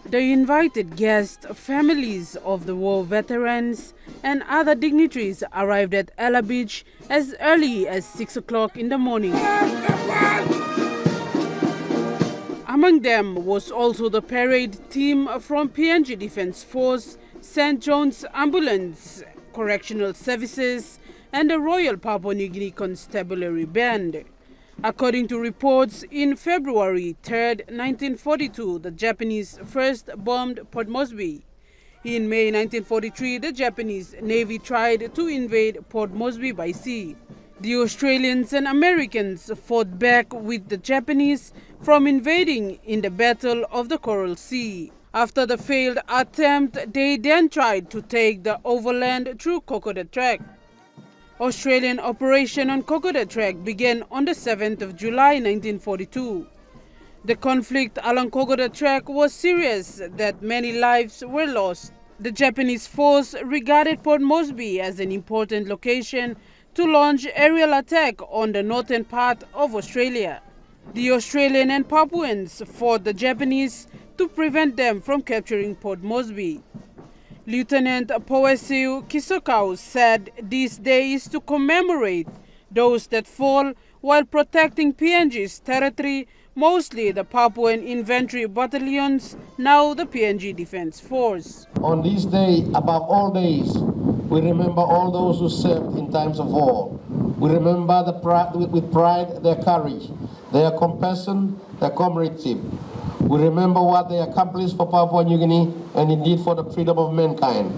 The invited guests, families of the war veterans, and other dignitaries arrived at Ella Beach as early as 6 o'clock in the morning. Among them was also the parade team from PNG Defence Force, St. John's Ambulance Correctional Services, and the Royal Papua New Guinea Constabulary Band. According to reports, in February 3, 1942, the Japanese first bombed Port Moresby. In May 1943, the Japanese Navy tried to invade Port Moresby by sea. The Australians and Americans fought back with the Japanese from invading in the Battle of the Coral Sea. After the failed attempt, they then tried to take the overland through Kokoda Track. Australian operation on Kokoda Track began on the 7th of July 1942. The conflict along Kokoda Track was serious that many lives were lost. The Japanese force regarded Port Moresby as an important location to launch aerial attack on the northern part of Australia. The Australian and Papuans fought the Japanese to prevent them from capturing Port Moresby. Lieutenant Powesiu Kisokau said this day is to commemorate those that fall while protecting PNG's territory, mostly the Papuan Infantry Battalions, now the PNG Defence Force. On this day, above all days, we remember all those who served in times of war. We remember with pride their courage, their compassion, their comradeship. We remember what they accomplished for Papua New Guinea and indeed for the freedom of mankind.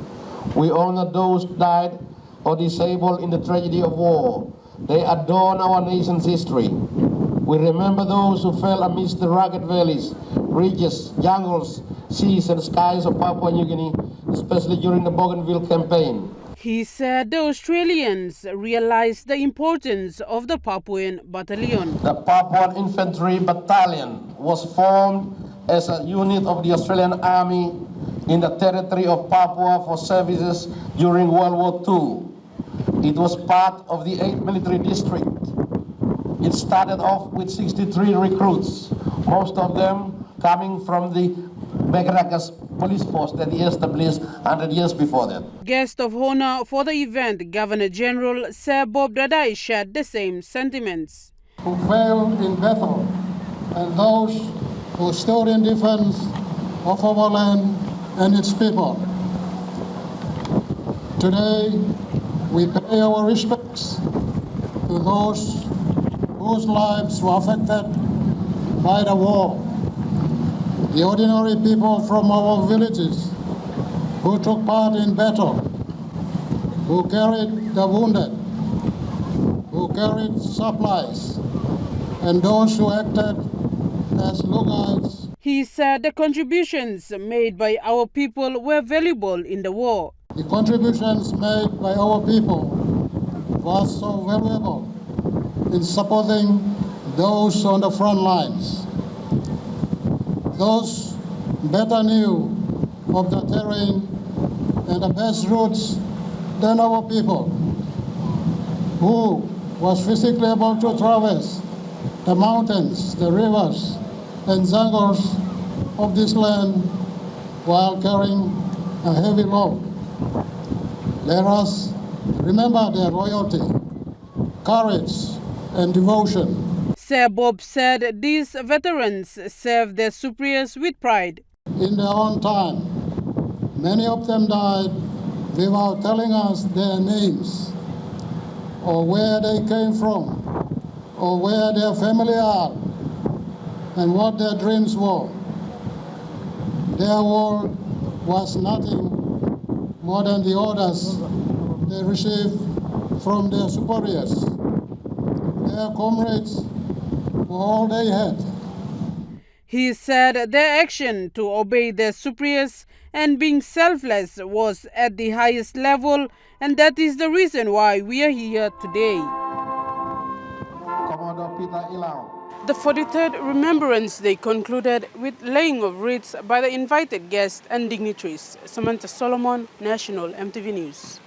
We honor those who died or disabled in the tragedy of war. They adorn our nation's history. We remember those who fell amidst the rugged valleys, ridges, jungles, seas and skies of Papua New Guinea, especially during the Bougainville campaign. He said the Australians realized the importance of the Papuan Battalion. The Papuan Infantry Battalion was formed as a unit of the Australian Army in the territory of Papua for services during World War II. It was part of the 8th Military District. It started off with 63 recruits, most of them coming from the Begarakas police force that he established 100 years before that. Guest of honor for the event, Governor General Sir Bob Dadai shared the same sentiments. Who fell in battle and those who stood in defense of our land and its people. Today, we pay our respects to those whose lives were affected by the war. The ordinary people from our villages who took part in battle, who carried the wounded, who carried supplies, and those who acted as lookouts. He said the contributions made by our people were valuable in the war. The contributions made by our people were so valuable in supporting those on the front lines. Those better knew of the terrain and the best routes than our people, who was physically able to traverse the mountains, the rivers, and jungles of this land while carrying a heavy load. Let us remember their loyalty, courage, and devotion. Sir Bob said these veterans served their superiors with pride. In their own time, many of them died without telling us their names, or where they came from, or where their family are, and what their dreams were. Their world was nothing more than the orders they received from their superiors. Their comrades were all they had. He said their action to obey their superiors and being selfless was at the highest level, and that is the reason why we are here today. The 43rd Remembrance Day concluded with laying of wreaths by the invited guests and dignitaries. Samantha Solomon, National EMTV News.